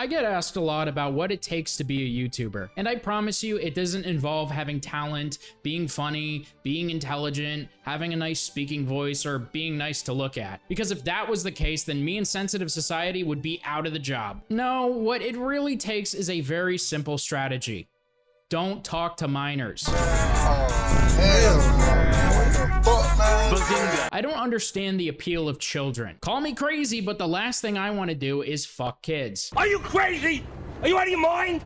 I get asked a lot about what it takes to be a YouTuber, and I promise you it doesn't involve having talent, being funny, being intelligent, having a nice speaking voice, or being nice to look at. Because if that was the case, then me and Sensitive Society would be out of the job. No, what it really takes is a very simple strategy. Don't talk to minors. I don't understand the appeal of children. Call me crazy, but the last thing I want to do is fuck kids. Are you crazy? Are you out of your mind?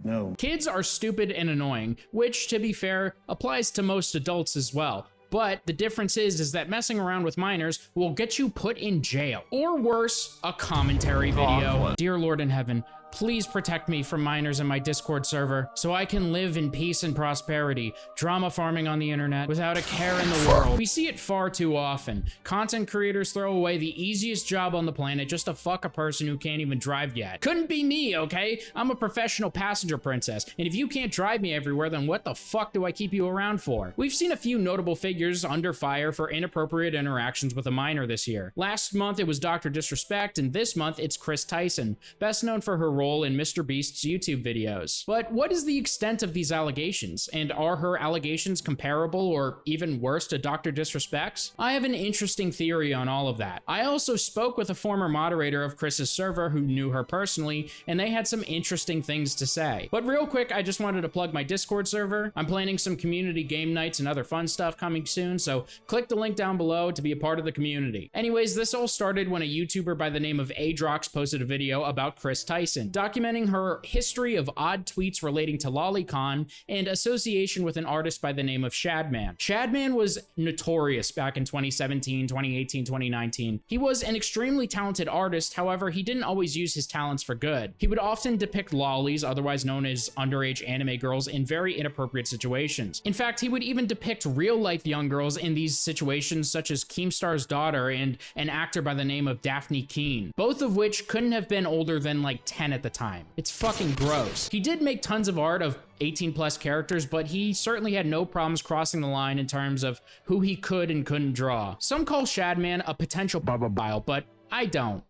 No. Kids are stupid and annoying, which, to be fair, applies to most adults as well. But the difference is that messing around with minors will get you put in jail. Or worse, a commentary video. Dear Lord in heaven, please protect me from minors in my Discord server so I can live in peace and prosperity, drama farming on the internet without a care in the world. We see it far too often. Content creators throw away the easiest job on the planet just to fuck a person who can't even drive yet. Couldn't be me, okay? I'm a professional passenger princess, and if you can't drive me everywhere, then what the fuck do I keep you around for? We've seen a few notable figures under fire for inappropriate interactions with a minor this year. Last month it was Dr. Disrespect, and this month it's Kris Tyson, best known for her role in Mr. Beast's YouTube videos. But what is the extent of these allegations? And are her allegations comparable or even worse to Dr. Disrespect's? I have an interesting theory on all of that. I also spoke with a former moderator of Kris's server who knew her personally, and they had some interesting things to say. But real quick, I just wanted to plug my Discord server. I'm planning some community game nights and other fun stuff coming soon, so click the link down below to be a part of the community. Anyways, this all started when a YouTuber by the name of Adrox posted a video about Kris Tyson, documenting her history of odd tweets relating to lolicon and association with an artist by the name of Shadman. Shadman was notorious back in 2017, 2018, 2019. He was an extremely talented artist, however, he didn't always use his talents for good. He would often depict lollies, otherwise known as underage anime girls, in very inappropriate situations. In fact, he would even depict real-life young girls in these situations, such as Keemstar's daughter and an actor by the name of Daphne Keane, both of which couldn't have been older than like 10 at the time. It's fucking gross. He did make tons of art of 18+ characters, but he certainly had no problems crossing the line in terms of who he could and couldn't draw. Some call Shadman a potential bubble, but I don't.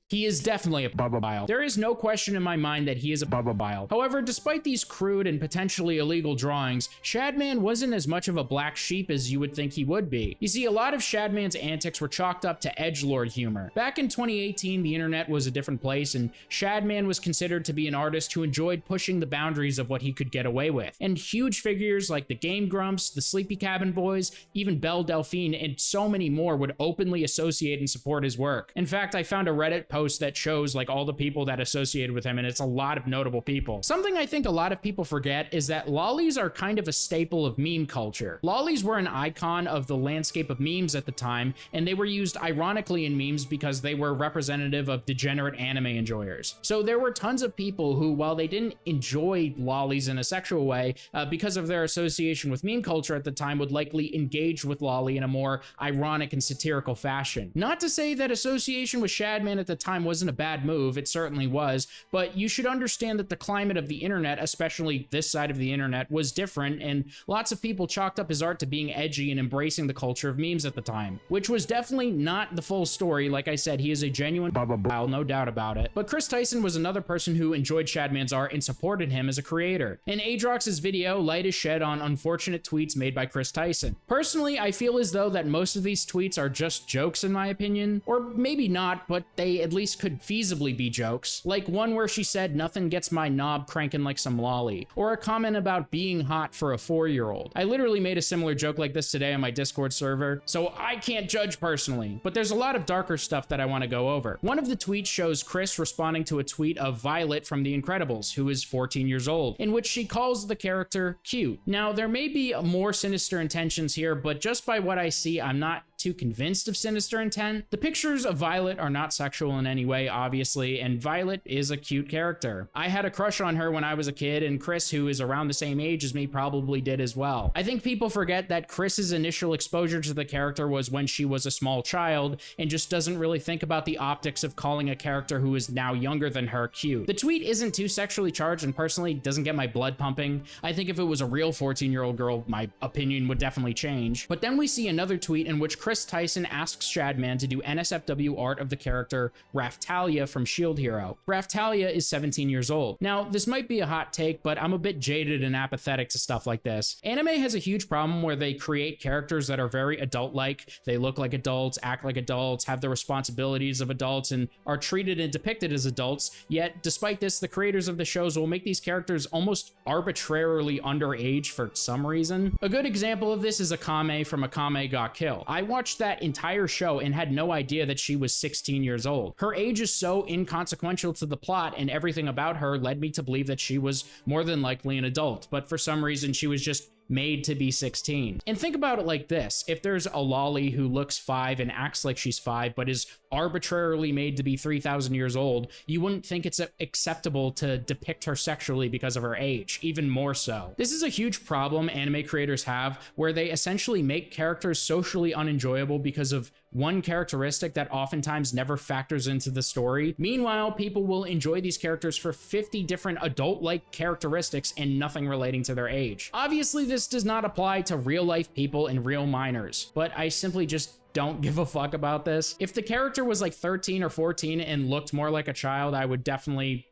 He is definitely a bubble. There is no question in my mind that he is a bubble. However, despite these crude and potentially illegal drawings, Shadman wasn't as much of a black sheep as you would think he would be. You see, a lot of Shadman's antics were chalked up to edgelord humor. Back in 2018, the internet was a different place, and Shadman was considered to be an artist who enjoyed pushing the boundaries of what he could get away with. And huge figures like the Game Grumps, the Sleepy Cabin Boys, even Belle Delphine, and so many more would openly associate and support his work. In fact, I found a Reddit post that shows like all the people that associated with him, and it's a lot of notable people. Something I think a lot of people forget is that lollies are kind of a staple of meme culture. Lollies were an icon of the landscape of memes at the time, and they were used ironically in memes because they were representative of degenerate anime enjoyers. So there were tons of people who, while they didn't enjoy lollies in a sexual way, because of their association with meme culture at the time, would likely engage with lolly in a more ironic and satirical fashion. Not to say that association with Shadman at the time wasn't a bad move, it certainly was, but you should understand that the climate of the internet, especially this side of the internet, was different, and lots of people chalked up his art to being edgy and embracing the culture of memes at the time, which was definitely not the full story. Like I said, he is a genuine bubble, no doubt about it. But Kris Tyson was another person who enjoyed Shadman's art and supported him as a creator. In Adrox's video, light is shed on unfortunate tweets made by Kris Tyson. Personally, I feel as though that most of these tweets are just jokes in my opinion, or maybe not, but they at least could feasibly be jokes, like one where she said nothing gets my knob cranking like some lolly, or a comment about being hot for a 4-year-old. I literally made a similar joke like this today on my Discord server, so I can't judge personally, but there's a lot of darker stuff that I want to go over. One of the tweets shows Kris responding to a tweet of Violet from The Incredibles, who is 14 years old, in which she calls the character cute. Now, there may be more sinister intentions here, but just by what I see, I'm not too convinced of sinister intent. The pictures of Violet are not sexual in any way, obviously, and Violet is a cute character. I had a crush on her when I was a kid, and Kris, who is around the same age as me, probably did as well. I think people forget that Kris's initial exposure to the character was when she was a small child, and just doesn't really think about the optics of calling a character who is now younger than her cute. The tweet isn't too sexually charged and personally doesn't get my blood pumping. I think if it was a real 14-year-old girl, my opinion would definitely change. But then we see another tweet in which Kris Tyson asks Shadman to do NSFW art of the character Raftalia from Shield Hero. Raftalia is 17 years old. Now, this might be a hot take, but I'm a bit jaded and apathetic to stuff like this. Anime has a huge problem where they create characters that are very adult-like. They look like adults, act like adults, have the responsibilities of adults, and are treated and depicted as adults. Yet, despite this, the creators of the shows will make these characters almost arbitrarily underage for some reason. A good example of this is Akame from Akame ga Kill. I watched that entire show and had no idea that she was 16 years old. Her age is so inconsequential to the plot, and everything about her led me to believe that she was more than likely an adult, but for some reason she was just made to be 16. And think about it like this: if there's a lolly who looks 5 and acts like she's 5 but is arbitrarily made to be 3,000 years old, you wouldn't think it's acceptable to depict her sexually because of her age, even more so. This is a huge problem anime creators have, where they essentially make characters socially unenjoyable because of one characteristic that oftentimes never factors into the story. Meanwhile, people will enjoy these characters for 50 different adult-like characteristics and nothing relating to their age. Obviously, this does not apply to real-life people and real minors, but I simply just don't give a fuck about this. If the character was like 13 or 14 and looked more like a child, I would definitely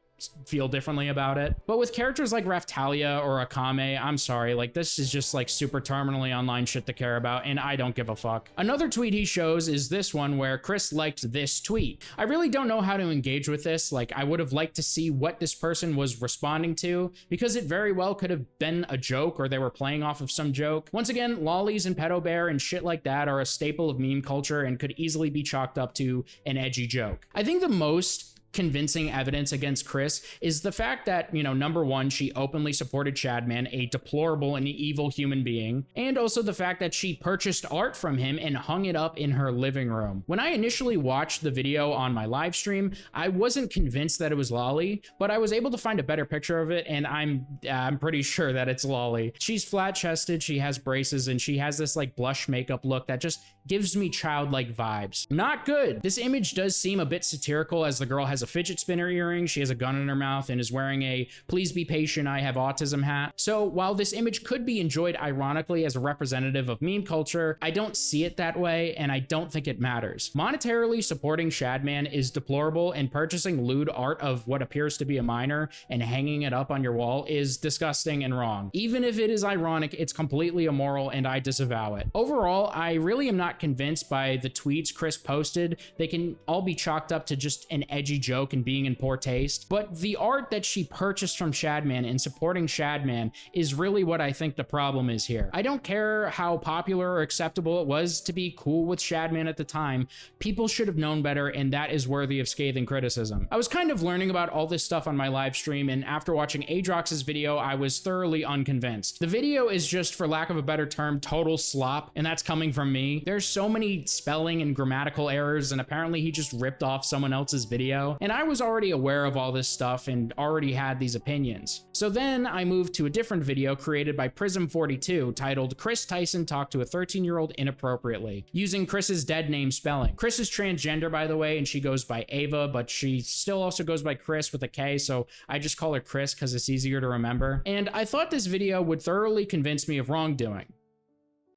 feel differently about it. But with characters like Raftalia or Akame, I'm sorry, like this is just like super terminally online shit to care about, and I don't give a fuck. Another tweet he shows is this one where Kris liked this tweet. I really don't know how to engage with this. Like, I would have liked to see what this person was responding to, because it very well could have been a joke or they were playing off of some joke. Once again, lollies and pedo bear and shit like that are a staple of meme culture and could easily be chalked up to an edgy joke. I think the most convincing evidence against Kris is the fact that, you know, number one, she openly supported Shadman, a deplorable and evil human being, and also the fact that she purchased art from him and hung it up in her living room. When I initially watched the video on my live stream, I wasn't convinced that it was Lolly, but I was able to find a better picture of it, and I'm pretty sure that it's Lolly. She's flat-chested, she has braces, and she has this like blush makeup look that just gives me childlike vibes. Not good. This image does seem a bit satirical, as the girl has a fidget spinner earring, she has a gun in her mouth, and is wearing a "please be patient, I have autism" hat. So while this image could be enjoyed ironically as a representative of meme culture, I don't see it that way, and I don't think it matters. Monetarily supporting Shadman is deplorable, and purchasing lewd art of what appears to be a minor and hanging it up on your wall is disgusting and wrong. Even if it is ironic, it's completely immoral, and I disavow it. Overall, I really am not convinced by the tweets Kris posted. They can all be chalked up to just an edgy joke and being in poor taste, but the art that she purchased from Shadman and supporting Shadman is really what I think the problem is here. I don't care how popular or acceptable it was to be cool with Shadman at the time. People should have known better, and that is worthy of scathing criticism. I was kind of learning about all this stuff on my live stream, and after watching Adrox's video, I was thoroughly unconvinced. The video is just, for lack of a better term, total slop, and that's coming from me. There's so many spelling and grammatical errors, and apparently he just ripped off someone else's video, and I was already aware of all this stuff and already had these opinions. So then I moved to a different video created by Prism42 titled "Kris Tyson Talked to a 13-Year-Old Inappropriately," using Kris's dead name spelling. Kris is transgender, by the way, and she goes by Ava, but she still also goes by Kris with a K, so I just call her Kris because it's easier to remember. And I thought this video would thoroughly convince me of wrongdoing.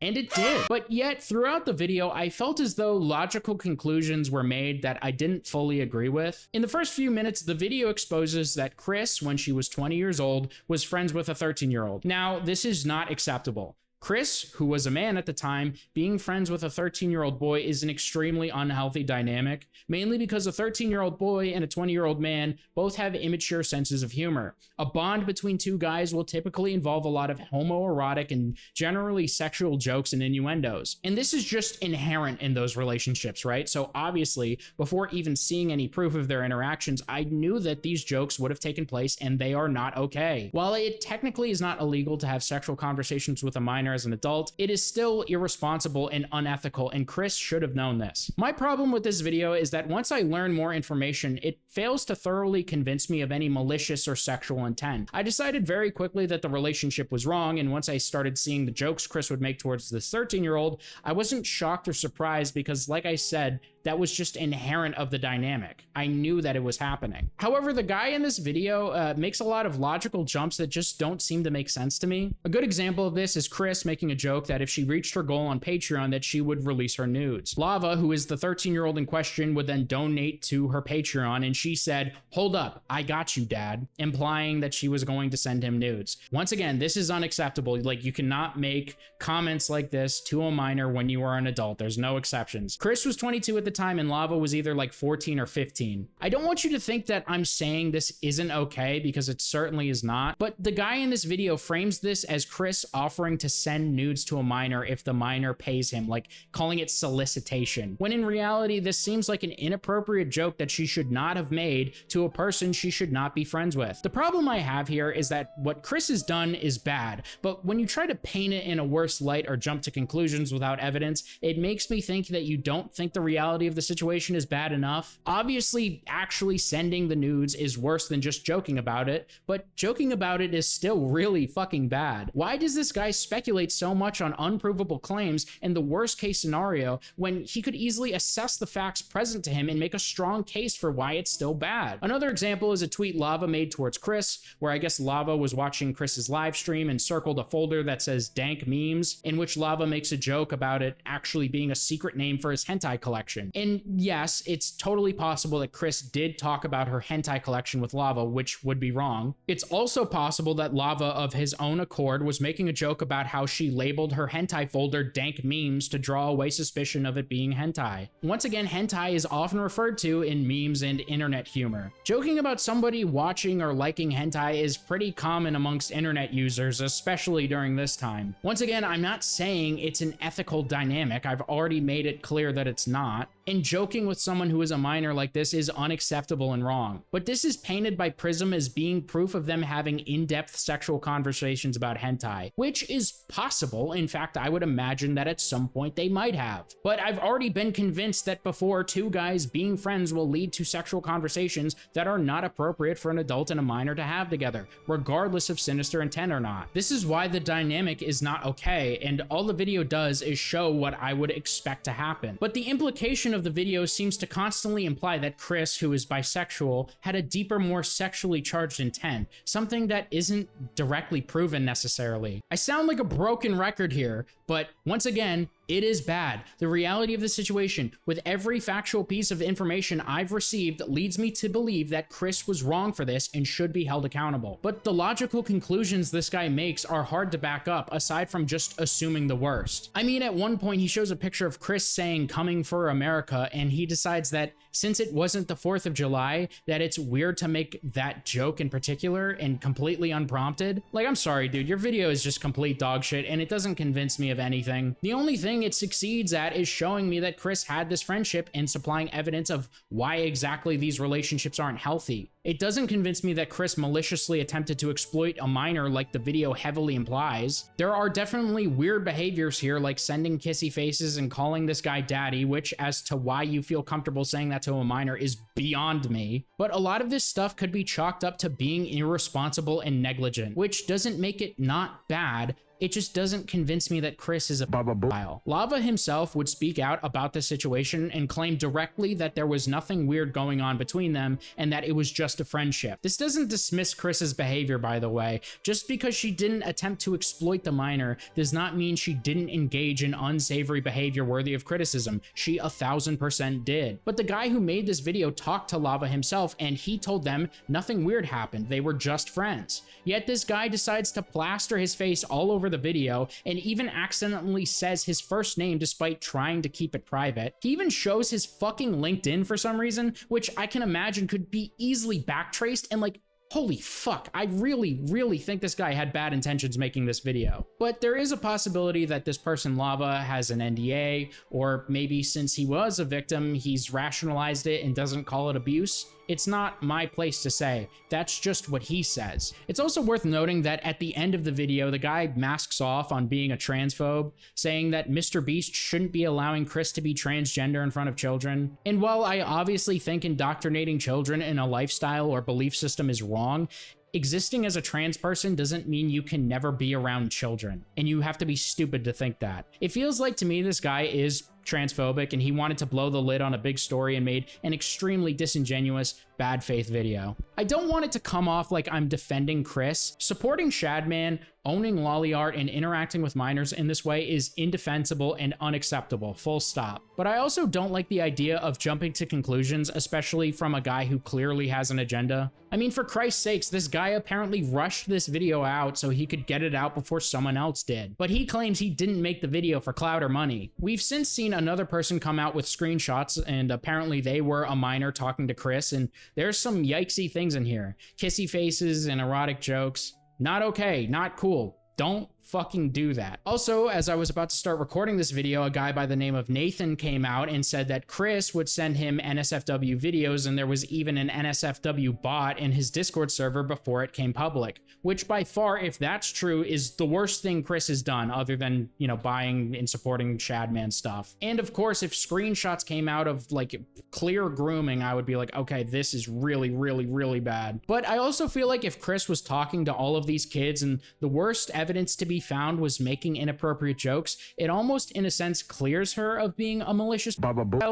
And it did. But yet, throughout the video, I felt as though logical conclusions were made that I didn't fully agree with. In the first few minutes, the video exposes that Kris, when she was 20 years old, was friends with a 13-year-old. Now, this is not acceptable. Kris, who was a man at the time, being friends with a 13-year-old boy is an extremely unhealthy dynamic, mainly because a 13-year-old boy and a 20-year-old man both have immature senses of humor. A bond between two guys will typically involve a lot of homoerotic and generally sexual jokes and innuendos. And this is just inherent in those relationships, right? So obviously, before even seeing any proof of their interactions, I knew that these jokes would have taken place, and they are not okay. While it technically is not illegal to have sexual conversations with a minor as an adult, it is still irresponsible and unethical, and Kris should have known this. My problem with this video is that once I learn more information, it fails to thoroughly convince me of any malicious or sexual intent. I decided very quickly that the relationship was wrong, and once I started seeing the jokes Kris would make towards this 13-year-old, I wasn't shocked or surprised because, like I said, that was just inherent of the dynamic. I knew that it was happening. However, the guy in this video makes a lot of logical jumps that just don't seem to make sense to me. A good example of this is Kris making a joke that if she reached her goal on Patreon that she would release her nudes. Lava, who is the 13-year-old in question, would then donate to her Patreon, and she said, "Hold up, I got you, dad," implying that she was going to send him nudes. Once again, this is unacceptable. Like, you cannot make comments like this to a minor when you are an adult. There's no exceptions. Kris was 22 at the time, and Lava was either like 14 or 15. I don't want you to think that I'm saying this isn't okay, because it certainly is not, but the guy in this video frames this as Kris offering to send nudes to a minor if the minor pays him, like calling it solicitation, when in reality this seems like an inappropriate joke that she should not have made to a person she should not be friends with. The problem I have here is that what Kris has done is bad, but when you try to paint it in a worse light or jump to conclusions without evidence, it makes me think that you don't think the reality of the situation is bad enough. Obviously, actually sending the nudes is worse than just joking about it, but joking about it is still really fucking bad. Why does this guy speculate so much on unprovable claims in the worst case scenario when he could easily assess the facts present to him and make a strong case for why it's still bad? Another example is a tweet Lava made towards Kris, where I guess Lava was watching Kris's live stream and circled a folder that says dank memes, in which Lava makes a joke about it actually being a secret name for his hentai collection. And yes, it's totally possible that Kris did talk about her hentai collection with Lava, which would be wrong. It's also possible that Lava, of his own accord, was making a joke about how she labeled her hentai folder dank memes to draw away suspicion of it being hentai. Once again, hentai is often referred to in memes and internet humor. Joking about somebody watching or liking hentai is pretty common amongst internet users, especially during this time. Once again, I'm not saying it's an ethical dynamic. I've already made it clear that it's not. And joking with someone who is a minor like this is unacceptable and wrong. But this is painted by Prism as being proof of them having in-depth sexual conversations about hentai, which is possible. In fact, I would imagine that at some point they might have. But I've already been convinced that before, two guys being friends will lead to sexual conversations that are not appropriate for an adult and a minor to have together, regardless of sinister intent or not. This is why the dynamic is not okay, and all the video does is show what I would expect to happen. But the implication of the video seems to constantly imply that Kris, who is bisexual, had a deeper, more sexually charged intent, something that isn't directly proven necessarily. I sound like a broken record here, but once again, it is bad. The reality of the situation, with every factual piece of information I've received, leads me to believe that Kris was wrong for this and should be held accountable. But the logical conclusions this guy makes are hard to back up, aside from just assuming the worst. I mean, at one point he shows a picture of Kris saying "coming for America," and he decides that since it wasn't the 4th of July, that it's weird to make that joke in particular and completely unprompted. Like, I'm sorry, dude, your video is just complete dog shit and it doesn't convince me of anything. The only thing it succeeds at is showing me that Kris had this friendship and supplying evidence of why exactly these relationships aren't healthy. It doesn't convince me that Kris maliciously attempted to exploit a minor like the video heavily implies. There are definitely weird behaviors here, like sending kissy faces and calling this guy daddy, which, as to why you feel comfortable saying that to a minor, is beyond me. But a lot of this stuff could be chalked up to being irresponsible and negligent, which doesn't make it not bad. It just doesn't convince me that Kris is a pedophile. Lava himself would speak out about the situation and claim directly that there was nothing weird going on between them and that it was just a friendship. This doesn't dismiss Kris's behavior, by the way. Just because she didn't attempt to exploit the minor does not mean she didn't engage in unsavory behavior worthy of criticism. She 1000% did. But the guy who made this video talked to Lava himself, and he told them nothing weird happened. They were just friends. Yet this guy decides to plaster his face all over the video and even accidentally says his first name despite trying to keep it private. He even shows his fucking LinkedIn for some reason, which I can imagine could be easily backtraced, and like, holy fuck, I really think this guy had bad intentions making this video. But there is a possibility that this person, Lava, has an NDA, or maybe since he was a victim, he's rationalized it and doesn't call it abuse. It's not my place to say. That's just what he says. It's also worth noting that at the end of the video, the guy masks off on being a transphobe, saying that Mr. Beast shouldn't be allowing Kris to be transgender in front of children. And while I obviously think indoctrinating children in a lifestyle or belief system is wrong, existing as a trans person doesn't mean you can never be around children, and you have to be stupid to think that. It feels like to me this guy is transphobic and he wanted to blow the lid on a big story and made an extremely disingenuous, bad faith video. I don't want it to come off like I'm defending Kris. Supporting Shadman, owning lolly art, and interacting with minors in this way is indefensible and unacceptable, full stop. But I also don't like the idea of jumping to conclusions, especially from a guy who clearly has an agenda. I mean, for Christ's sakes, this guy apparently rushed this video out so he could get it out before someone else did. But he claims he didn't make the video for clout or money. We've since seen another person come out with screenshots, and apparently they were a minor talking to Kris, and there's some yikesy things in here. Kissy faces and erotic jokes. Not okay, not cool. Don't fucking do that. Also, as I was about to start recording this video, a guy by the name of Nathan came out and said that Kris would send him NSFW videos, and there was even an NSFW bot in his Discord server before it came public, which by far, if that's true, is the worst thing Kris has done other than, you know, buying and supporting Shadman stuff. And of course, if screenshots came out of like clear grooming, I would be like, okay, this is really, really, really bad. But I also feel like if Kris was talking to all of these kids and the worst evidence to be found was making inappropriate jokes, it almost in a sense clears her of being a malicious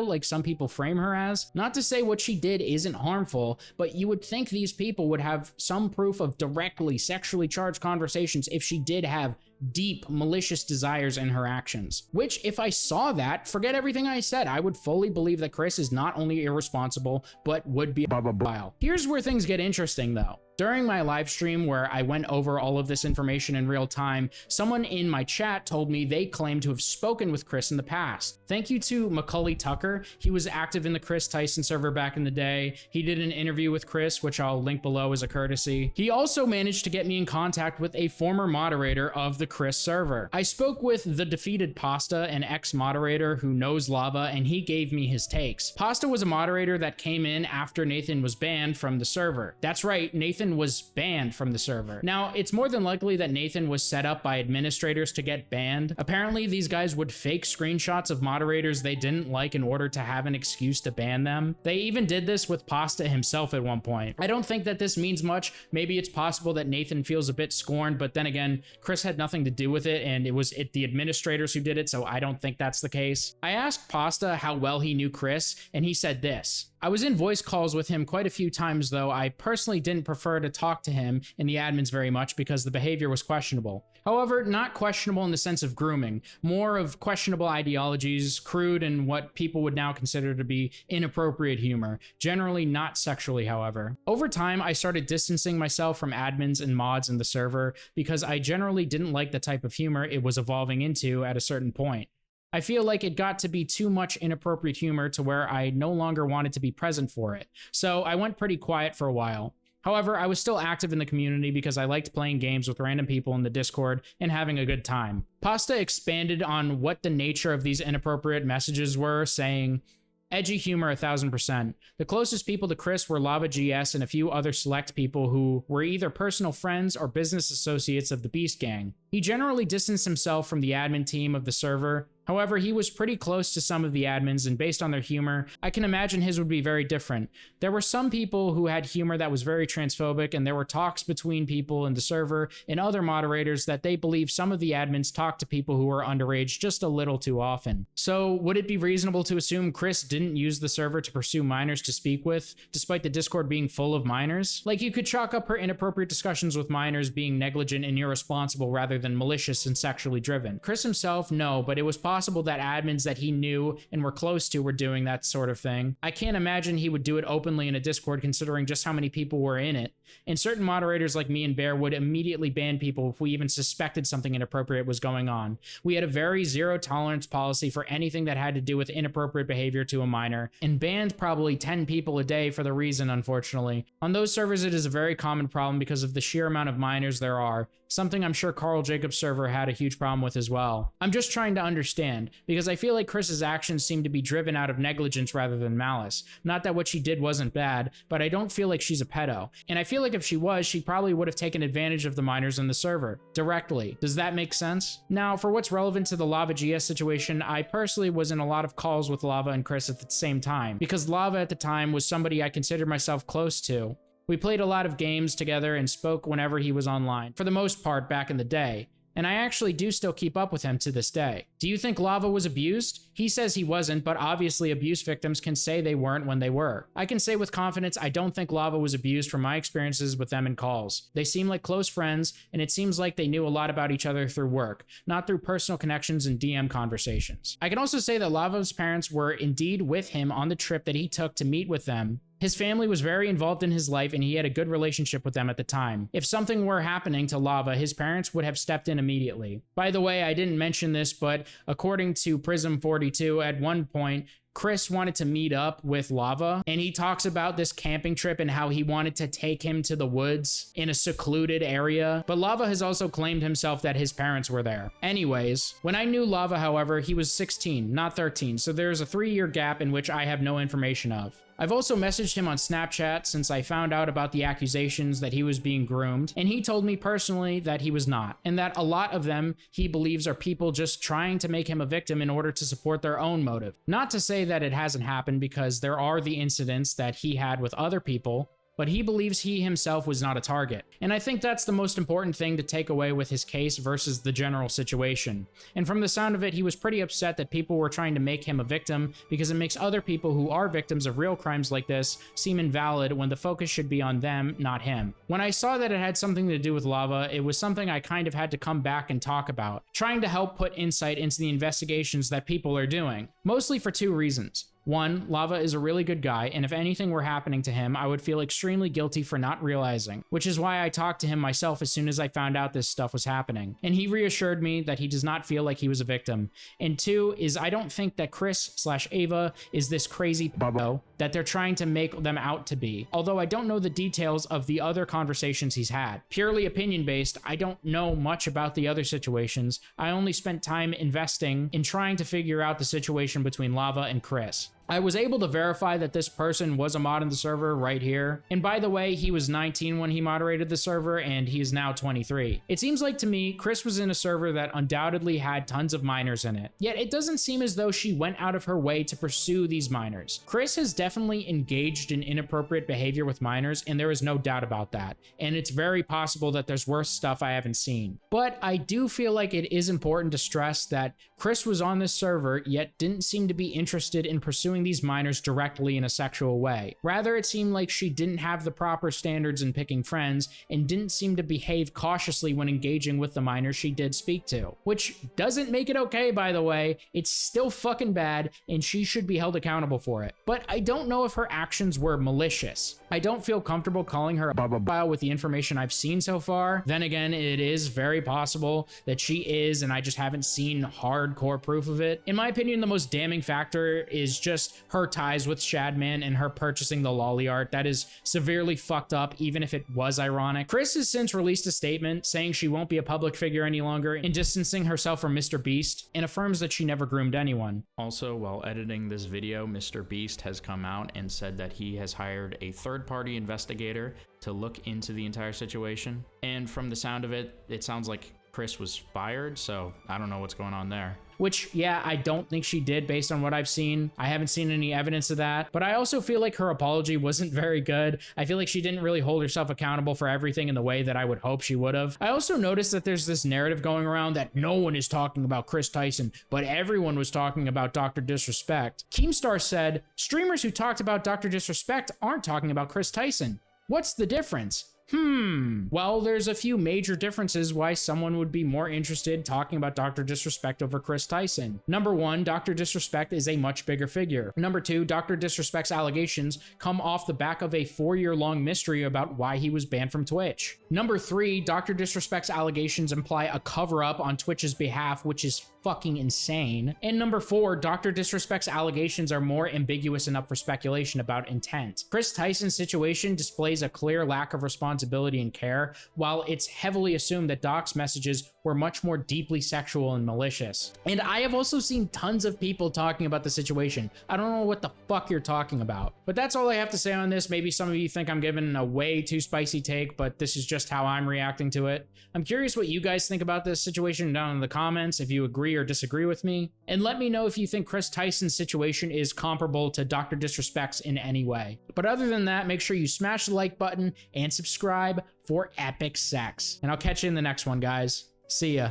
like some people frame her as. Not to say what she did isn't harmful, but you would think these people would have some proof of directly sexually charged conversations if she did have deep malicious desires in her actions. Which, if I saw that, forget everything I said, I would fully believe that Kris is not only irresponsible, but would be a pedophile. Here's where things get interesting though. During my live stream where I went over all of this information in real time, someone in my chat told me they claimed to have spoken with Kris in the past. Thank you to Macaulay Tucker. He was active in the Kris Tyson server back in the day. He did an interview with Kris, which I'll link below as a courtesy. He also managed to get me in contact with a former moderator of the Kris server. I spoke with the defeated Pasta, an ex-moderator who knows Lava, and he gave me his takes. Pasta was a moderator that came in after Nathan was banned from the server. That's right, Nathan was banned from the server. Now, it's more than likely that Nathan was set up by administrators to get banned. Apparently, these guys would fake screenshots of moderators they didn't like in order to have an excuse to ban them. They even did this with Pasta himself at one point. I don't think that this means much. Maybe it's possible that Nathan feels a bit scorned, but then again, Kris had nothing to do with it, and it was the administrators who did it, so I don't think that's the case. I asked Pasta how well he knew Kris, and he said this. I was in voice calls with him quite a few times, though I personally didn't prefer to talk to him and the admins very much because the behavior was questionable. However, not questionable in the sense of grooming, more of questionable ideologies, crude and what people would now consider to be inappropriate humor, generally not sexually, however. Over time, I started distancing myself from admins and mods in the server because I generally didn't like the type of humor it was evolving into at a certain point. I feel like it got to be too much inappropriate humor to where I no longer wanted to be present for it, so I went pretty quiet for a while. However, I was still active in the community because I liked playing games with random people in the Discord and having a good time. Pasta expanded on what the nature of these inappropriate messages were, saying, edgy humor 1000%. The closest people to Kris were Lava GS and a few other select people who were either personal friends or business associates of the Beast Gang. He generally distanced himself from the admin team of the server. However, he was pretty close to some of the admins, and based on their humor, I can imagine his would be very different. There were some people who had humor that was very transphobic, and there were talks between people in the server and other moderators that they believe some of the admins talked to people who were underage just a little too often. So, would it be reasonable to assume Kris didn't use the server to pursue minors to speak with, despite the Discord being full of minors? Like, you could chalk up her inappropriate discussions with minors being negligent and irresponsible rather than malicious and sexually driven. Kris himself, no, but it was possible that admins that he knew and were close to were doing that sort of thing. I can't imagine he would do it openly in a Discord considering just how many people were in it. And certain moderators like me and Bear would immediately ban people if we even suspected something inappropriate was going on. We had a very zero tolerance policy for anything that had to do with inappropriate behavior to a minor, and banned probably 10 people a day for the reason, unfortunately. On those servers, it is a very common problem because of the sheer amount of minors there are, something I'm sure Carl Jacobs' server had a huge problem with as well. I'm just trying to understand, because I feel like Kris's actions seem to be driven out of negligence rather than malice. Not that what she did wasn't bad, but I don't feel like she's a pedo. And I feel like if she was, she probably would have taken advantage of the minors in the server, directly. Does that make sense? Now, for what's relevant to the Lava GS situation, I personally was in a lot of calls with Lava and Kris at the same time, because Lava at the time was somebody I considered myself close to. We played a lot of games together and spoke whenever he was online, for the most part back in the day. and I actually do still keep up with him to this day. Do you think Lava was abused? He says he wasn't, but obviously abuse victims can say they weren't when they were. I can say with confidence I don't think Lava was abused from my experiences with them in calls. They seem like close friends, and it seems like they knew a lot about each other through work, not through personal connections and DM conversations. I can also say that Lava's parents were indeed with him on the trip that he took to meet with them. His family was very involved in his life and he had a good relationship with them at the time. If something were happening to Lava, his parents would have stepped in immediately. By the way, I didn't mention this, but according to Prism 42, at one point, Kris wanted to meet up with Lava, and he talks about this camping trip and how he wanted to take him to the woods in a secluded area, but Lava has also claimed himself that his parents were there. Anyways, when I knew Lava, however, he was 16, not 13, so there's a 3-year gap in which I have no information of. I've also messaged him on Snapchat since I found out about the accusations that he was being groomed, and he told me personally that he was not, and that a lot of them he believes are people just trying to make him a victim in order to support their own motive. Not to say that it hasn't happened, because there are the incidents that he had with other people, but he believes he himself was not a target. And I think that's the most important thing to take away with his case versus the general situation. And from the sound of it, he was pretty upset that people were trying to make him a victim, because it makes other people who are victims of real crimes like this seem invalid when the focus should be on them, not him. When I saw that it had something to do with Lava, it was something I kind of had to come back and talk about, trying to help put insight into the investigations that people are doing, mostly for 2 reasons. One, Lava is a really good guy, and if anything were happening to him, I would feel extremely guilty for not realizing, which is why I talked to him myself as soon as I found out this stuff was happening. And he reassured me that he does not feel like he was a victim. And 2 is I don't think that Kris/Ava is this crazy bubbo that they're trying to make them out to be. Although I don't know the details of the other conversations he's had. Purely opinion-based, I don't know much about the other situations. I only spent time investing in trying to figure out the situation between Lava and Kris. I was able to verify that this person was a mod in the server right here. And by the way, he was 19 when he moderated the server, and he is now 23. It seems like to me, Kris was in a server that undoubtedly had tons of minors in it. Yet it doesn't seem as though she went out of her way to pursue these minors. Kris has definitely engaged in inappropriate behavior with minors, and there is no doubt about that. And it's very possible that there's worse stuff I haven't seen. But I do feel like it is important to stress that Kris was on this server, yet didn't seem to be interested in pursuing these minors directly in a sexual way. Rather, it seemed like she didn't have the proper standards in picking friends and didn't seem to behave cautiously when engaging with the minors she did speak to. Which doesn't make it okay, by the way. It's still fucking bad, and she should be held accountable for it. But I don't know if her actions were malicious. I don't feel comfortable calling her a pedophile with the information I've seen so far. Then again, it is very possible that she is, and I just haven't seen hardcore proof of it. In my opinion, the most damning factor is just her ties with Shadman and her purchasing the lolly art. That is severely fucked up, even if it was ironic. Kris has since released a statement saying she won't be a public figure any longer and distancing herself from Mr. Beast, and affirms that she never groomed anyone. Also, while editing this video, Mr. Beast has come out and said that he has hired a third-party investigator to look into the entire situation. And from the sound of it, it sounds like Kris was fired, so I don't know what's going on there. Which, yeah, I don't think she did based on what I've seen. I haven't seen any evidence of that, but I also feel like her apology wasn't very good. I feel like she didn't really hold herself accountable for everything in the way that I would hope she would have. I also noticed that there's this narrative going around that no one is talking about Kris Tyson, but everyone was talking about Dr. Disrespect. Keemstar said, streamers who talked about Dr. Disrespect aren't talking about Kris Tyson. What's the difference? Well, there's a few major differences why someone would be more interested talking about Dr. Disrespect over Kris Tyson. Number 1, Dr. Disrespect is a much bigger figure. Number 2, Dr. Disrespect's allegations come off the back of a 4-year-long mystery about why he was banned from Twitch. Number 3, Dr. Disrespect's allegations imply a cover-up on Twitch's behalf, which is fucking insane. And number 4, Dr. Disrespect's allegations are more ambiguous and up for speculation about intent. Kris Tyson's situation displays a clear lack of responsibility and care, while it's heavily assumed that Doc's messages were much more deeply sexual and malicious. And I have also seen tons of people talking about the situation. I don't know what the fuck you're talking about. But that's all I have to say on this. Maybe some of you think I'm giving a way too spicy take, but this is just how I'm reacting to it. I'm curious what you guys think about this situation down in the comments, if you agree or disagree with me. And let me know if you think Kris Tyson's situation is comparable to Dr. Disrespect's in any way. But other than that, make sure you smash the like button and subscribe for epic sex. And I'll catch you in the next one, guys. See ya.